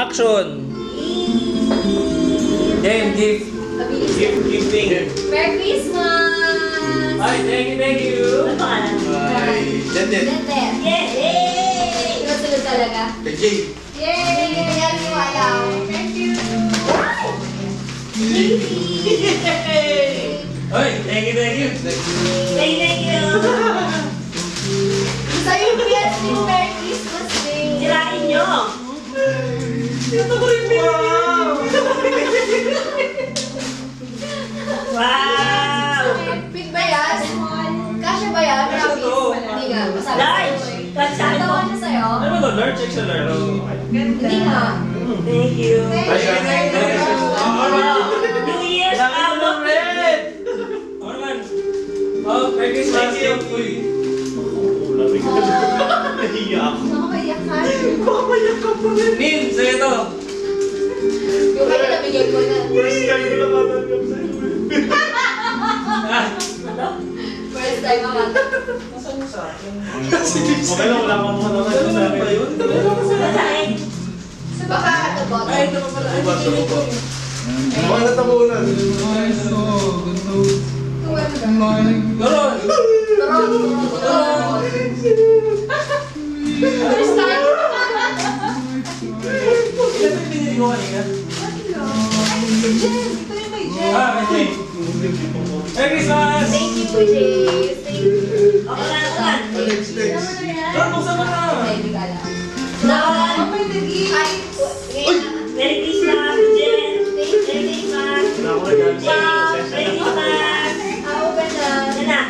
Action! Game, gift. Gifting. Merry Christmas! Ay, thank you. Ano pangalan? Ay, Denden. Denden. Yay! Sunod talaga. Kay Jay. Yay! Kaya niwala ako. Thank you. Oy, thank you. Thank you. Sa'yo yung PS yung Merry Christmas Day. Sirain nyo! Ito ko rin Wow! Wow! Big ba yan? Kasya ba yan? Kasya to. Hindi nga. Masabi Large! sa'yo. Kasi sa akin Natawa to. na sa'yo? Ano ba ito? Large, extra large? Hindi nga. Thank you. Thank you. New Year's out of red! Ako naman. Oh, Merry Christmas. Uy. Nahiya ako. Nakakaiyak ka. Mamayak ka pa rin. Nin, sa'yo to. Yung kaya nabigyan ko na. First time ko lang matanggap sa'yo. Ano? First time ako. Nasaan mo sa akin? Okay lang, wala kang mga naman sa akin. Saan? Sa baka ito ba? Ay, ito pa pala. Ay, hindi ko. Mga natabunan. Doron! Turon. First time. Ilan ba pinili ko kanina? Ah, okay. Merry Christmas! Thank you, Jace. Thank you. Ako na naman. Next. Doron, buksan mo na! Ay, hindi ka alam. Naman. Ay, Merry Christmas, Jen. Merry Christmas. Wow, Merry Christmas. ako ganda. Yan na.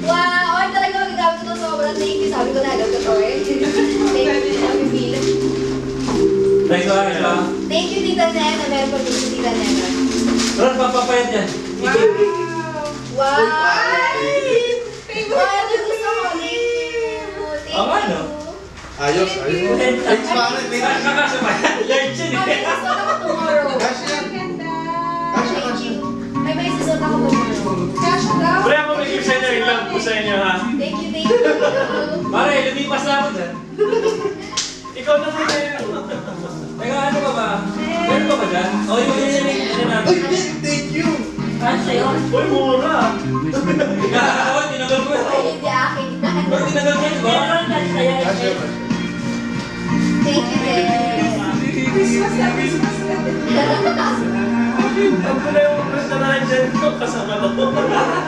Wow, ay talaga magagamit ko to sobrang thank you. Sabi ko na agad ko to eh. Thank you, Happy Feel. Thanks ba? Thank you, Tita Nena. Meron pa dito si Tita Nena. Doron, papapayat yan. Wow! Wow, ano gusto ko? Thank you. Thank Oo nga, no? you. Ayos. Thanks, pangit. Kakasya pa yan. Large yun Mami, eh. susunod ako tomorrow. Kasya. Thank you. May susunod ako tomorrow. Kasha daw. Pre, ako may gift sa'yo. Ilang po sa inyo, ha? Thank you, thank you. Pare, lumipas na ako dyan. Ikaw na muna yun. Teka, ano ba ba? Meron ba ba dyan? O, yung ano natin. Ay, thank you. Ano sa'yo? Uy, mura. Ako, tinagal ko Ay, yun. hindi akin. Ba't tinagal ko yun, ba? Meron ka sa'yo. Kasya. Thank you, Tess. Ang pala yung resta na dyan ko. Kasama ko.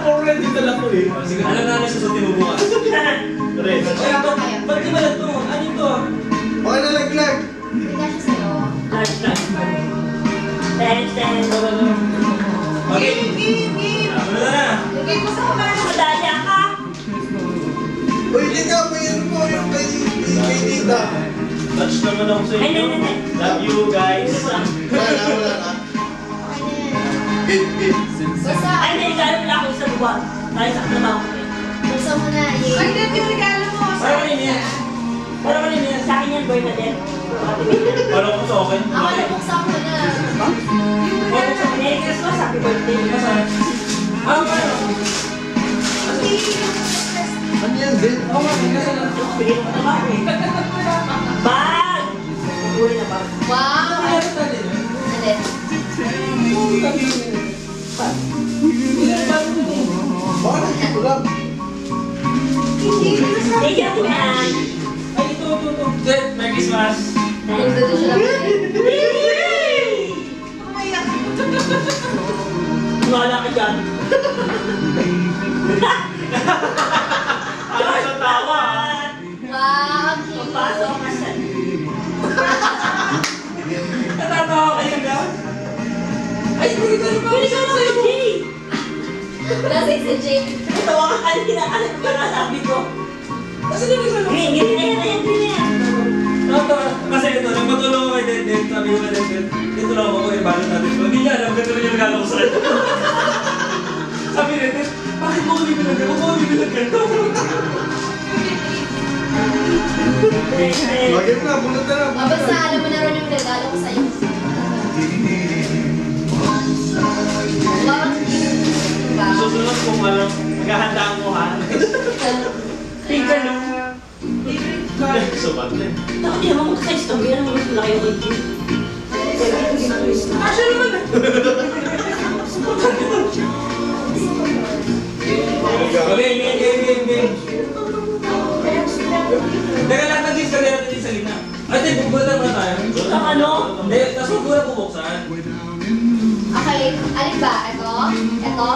Already dala ko eh. Sige, alam na namin susutin mo bukas. Pre. Ay, ba't di ba lang to? Ano to? Okay na laglag. Hindi kasha sa'yo. Thanks. Okay. Ano na? Madaya ka. Uy, hindi ka. Mayroon po yung kay Tita. Touch naman ako sa inyo. Love you guys. Wala na. Bit. Basta, Ay, naigalan mo lang ako sa buwan. Tayo sa trabaho ko. basta mo na. Ay, Para kanina yan. Para kanina yan. Sa akin yan, boy na din. Parang ko sa akin. ako nabuksan ko na. Merry Christmas, happy birthday. Ah, paano? Ano yan, Ben? Ako nga, nasa lang. Bigyan mo na ba? Bag! Uwi na bag. Wow! Ano na tayo? Alin? Baka nakikita lang. Thank you, man. Ay, ito. Jet, Merry Christmas. Yung dito siya lang. Wala ka dyan. Ano sa tawa? Wow! Pasok ka sa... Natatawa kayo na? Ay, hindi ka na Pwede ka naman, Jay. Lasing si Jane. Tawa ka kanina. Ano ba nga sabi ko? Kasi naman sa Green na yan. Kasi ito, nagpatulong ko kay Denden. Sabi ko kay Denden, dito lang ako i-balance natin. Hindi niya alam, ganito rin yung regalo ko sa kanya. Sabi ni Denden, bakit mo ko bibilang ganito? Huwag mo ko bibilang ganito. Lagay mo na, bunot na lang. Basta alam mo na rin yung regalo ko sa'yo. Wow! Diba? Susunod kung alam, maghahanda ang mukha. Finger no. Subat na eh. Takot yun, mga size to. Yan ang mas malaki yung kay Jay. Game. Teka lang, nag-game sa gitna. Ay, hindi, bubulatan muna tayo. Ang ano? Hindi, tapos huwag muna bubuksan. Okay, alin ba? Ito? Ito?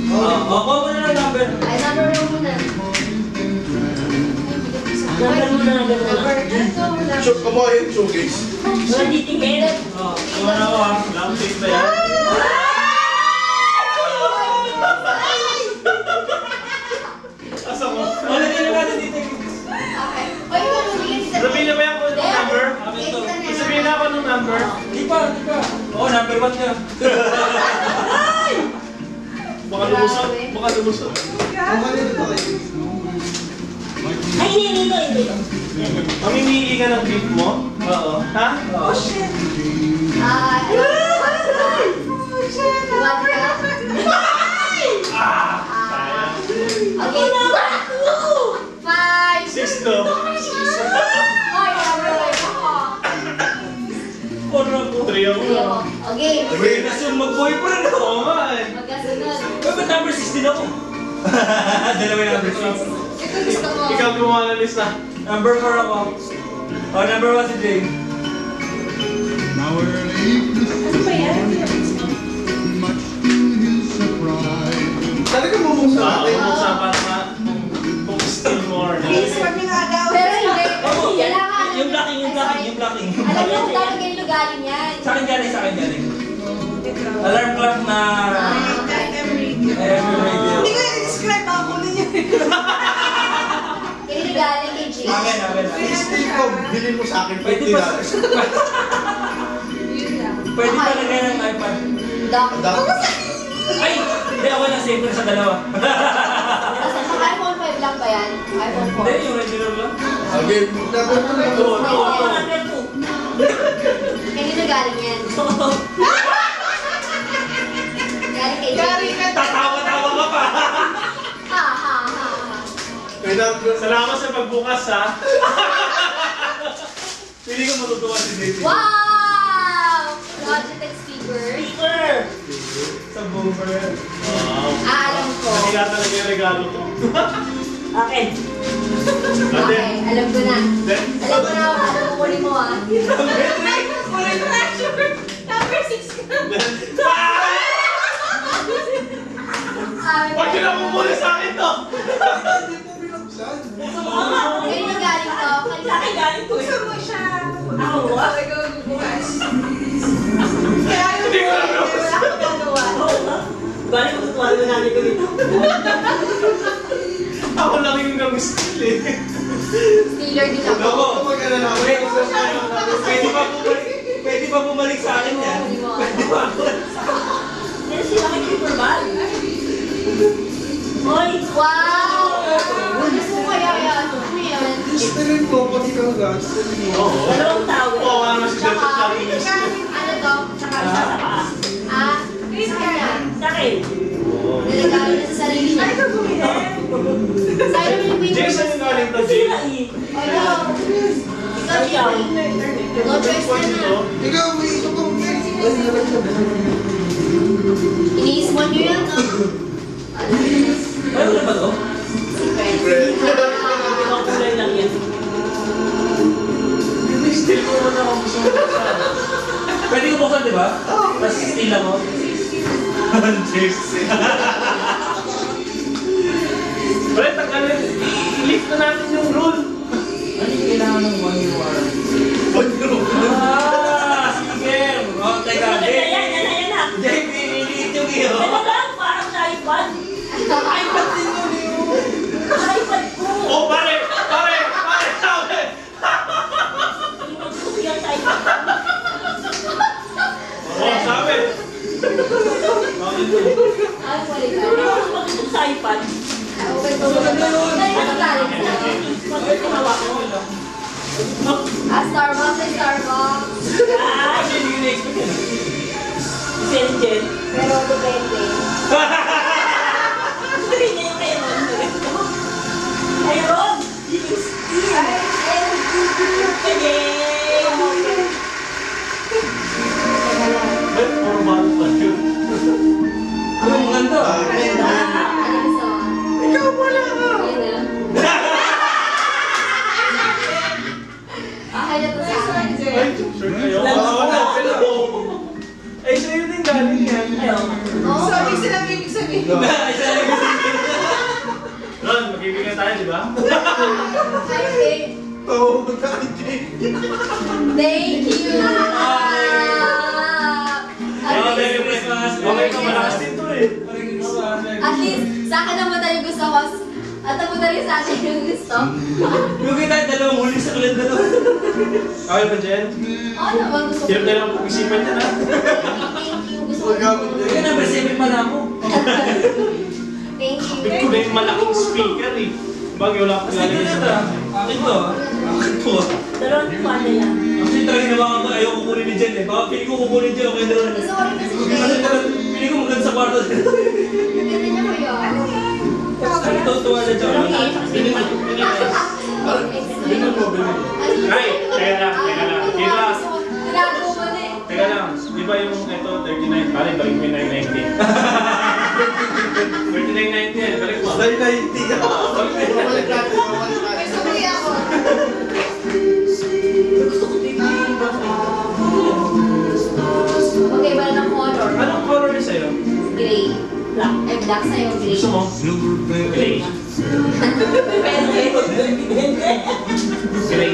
Kuha mo na ng number. Ay, number one muna. Number muna. Ito muna. Shoot ka mo yung showcase. Wala titingin. Kuha na ako ha. Lang tape ba yan? Asa mo? Wala din na natin dito. Okay. Oy, ikaw lumigyan si Sabihin na ba ako ng number? Sabihin na ako ng number. Di pa. Oo, number 1 niya. Baka lumusot. Baka lumusot. Ang mali na tayo. Ay, hindi. Mamimili ka ng gift mo? Oo. Ha? Oh, shit! Ano? What ka? Okay. 5. 6 to. Oy, number 5 ako. 4 ako. 3 ako. Okay. Okay, nasun mag-boyfriend ako. Oo nga eh. Magkasunod. Ba't number 16 ako? Dalawa yung number 6. Ito gusto ko. Ikaw gumawa ng lista. Number 4 ako. Oh, number 1 si Jay. Ano ba yan? Talaga bubuksan natin. Usapan na kung still more. Pero hindi. Kailangan. Yung blocking. Alam niyo kung talaga yung galing yan. Sa akin galing. Alarm clock na every radio. Hindi ko i-describe ako ninyo. Yung galing kay Jay. Amen. Still ko, bilhin mo sa akin Pwede $50. pa. Pwede pa lagay ng iPad. Doc. Ay! Hindi, ako na safe sa dalawa. iPhone 5 lang ba yan? iPhone 4. Hindi, yung regular lang. Okay, number 2 na to. Ako, number 2. Kanino galing yan? Galing kay Jay. Gary ka. Tatawa-tawa ka pa! Ha. May number. Salamat sa pagbukas ha. Pili ko matutuwa si David. Wow! Logitech speaker. Speaker. Sa boomer. Wow. Alam ko. Hindi ka talaga yung regalo ko. Akin. Okay, alam ko na. Then, Alam ko na ano kukunin mo ah. Number 6 ka. Huwag yun ang mumuli sa akin to! Hindi po binuksan. Kanino galing to? Sa akin galing ko eh. Gusto mo siya. Ako, ah? Ikaw bukas. Kaya yung Hindi ko alam. wala kang gagawa. Oo, ha? Galing ko tutuwa na namin ko dito. Ako lang yung nag-steal eh. Stealer din ako. Ako. Mag-alala ko. Pwede pa bumalik sa akin yan. Kukunin mo. Pwede pa ako. Yan sila kay Creeper Ball. Hoy! Wow! Gusto mo kaya yan? Ano yan? Gustunin ko, pag ikaw lang, gustunin mo. Oo. Dalawang tao. Oo, ano si Jeff Tsaka, sa akin yung steal. ano to? Tsaka, Sa paa. sa kanya. Sa akin. Niligalo na sa sarili niya. Ay, ikaw bumili. Sa'yo naman yung windows. Jason yung galing to, Sila Jay. eh. O, no. Ikaw, Jay. No choice na na. Ikaw, may ito kong Iniismon nyo yan, no? Ay, wala ba to? Secret. Ibang kulay lang yan. Steal ko naman ako gusto mo buksan. Pwede ko buksan, di ba? Tapos steal ako. Cheers. Ulit, i-lift na natin yung rule. Ano yung kailangan ng 1 year warranty? Sige! Oh, teka. Maganda yan, yan na. Jay, piniliit yung iyo. Ano lang, parang sa iPad. iPad din yun yun. Sa iPad ko. Oh, pare! Sabi! Hindi magsuko yan sa iPad ko. Oh, sabi! Ay, wala ka. Hindi ako magsuko sa iPad. Okay, so maganda yun. Ano galing sa'yo? Pag ginawa ko. Starbucks ay Starbucks. Ay, Kasi hindi ko na-expect yun. Senjen. Pero depende. Sabihin niya yung kay Ron. Kay Ron! Yung steal! Yay! Ba't puro bago pa? Okay. Oo, magka-IG. Thank you! Oh, Merry Christmas! Okay ka, malakas dito eh. Merry Christmas! At least, sa akin naman tayo gusto ko. At napunta rin sa atin yung gusto. Yung kita yung dalawang huli sa ulit dalawa. Okay ba, Jen? Oo naman, gusto ko. Hirap na lang pag-isipan niya na. Thank you, gusto ko. Kaya na, specific pa na ako. Thank you. Big ko na yung malaking speaker eh. Bagay wala akong Sige lalagay na sa... Akin to ah. Akin to ah. Dalawang pala yan. Actually talaga naman ako ayaw kukunin ni Jen eh. Baka piling ko kukunin Jen okay na rin. Gusto ko rin kasi Kasi siya. talaga piling ko maganda sa kwarto. Ganda niya ko yun. Ang tuwa na Jen. Bilhin mo, bilhin mo. Ay, teka lang, teka lang. Diba? Tinago mo na eh. Teka lang, di ba yung ito, 39? Balik, balik mo yung 990. 3990 yan, balik mo. 990 ka. Balik natin, balik natin. Gusto ko yan ako. Gusto ko din Okay, bala ng color. Anong color niya sa'yo? Gray. Black. Ay, black sa'yo, gray. Gusto mo? Gray. Gray.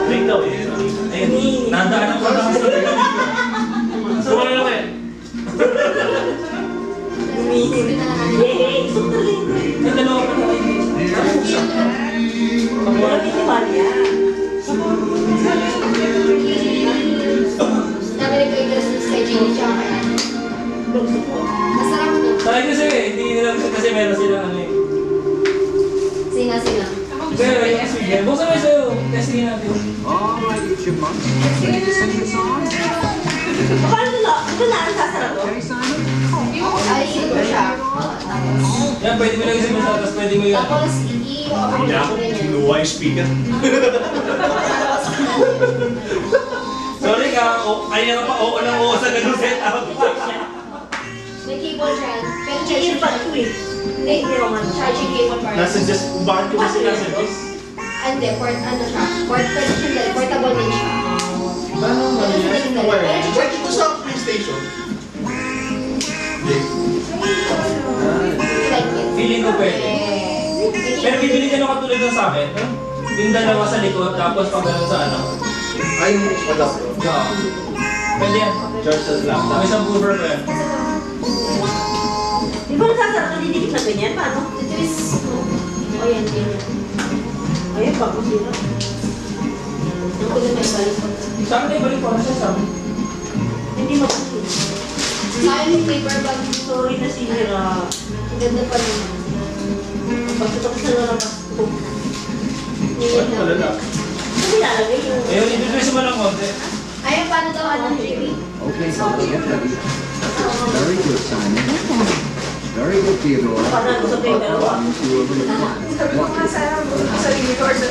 Gray daw eh. Ayun, nadaan ako na sa tayo. Sumali lang eh. Eh, gusto ko rin. Ay, dalawa pa na kayo. Wala din si Maria. Dami rin kayo Christmas kay Jenny tsaka kay Ann. Gusto ko. Masarap to. Sabi kasi hindi nila kasi meron sila ano eh. Singa. Pero yung sige, buksan mo sa'yo. Testingin natin. Alright, you chipmunks. Ready to sing the song? Paano nila? Ito na ang sasarap ko? Okay, Simon? Ay, ito siya. Tapos, Yan, pwede mo lang isang mesa, tapos pwede mo yan. tapos i-open Hindi mo ako, ganyan. luwa yung speaker. Sorry ka, kaya ka pa oo ng oo sa ganung setup. May cable siya. Pero Chill pa ito eh. Hindi, charging cable pa rin. Nasa just, bakit ko kasi nasa just? Hindi, ano siya. Portable din siya. Paano Ano man siya yan? din Where? dali. Pwede ko sa PlayStation. Like it. Feeling ko pwede. Pero bibili ka nung katulad ng sa akin, no? Yung dalawa sa likod, tapos pag ganun sa ano. Ay, wala ko. Oo. Pwede yan. George says May laptop. isang boober ko yan. Di ba nasasarap na didikit na ganyan? Paano? Ito is... O yan, ganyan. Ayun, bago sila. Ang kulit may balik ko. Sa akin ay balik ko na siya sa akin. Hindi mabuti. Sa akin yung paper bag. Sorry na sinira. Ang ganda pa naman. Pagkatapos na lang ako. Ano pala na? Ano nilalagay yung... Ayun, introduce mo lang konti. Ayun, paano daw ano, Jimmy? Okay, so get ready. Very good, Simon. Very good, Theodore. Parang sa kayo dalawa. Into a little fun. Sabi ko nga sa sarili ko or sa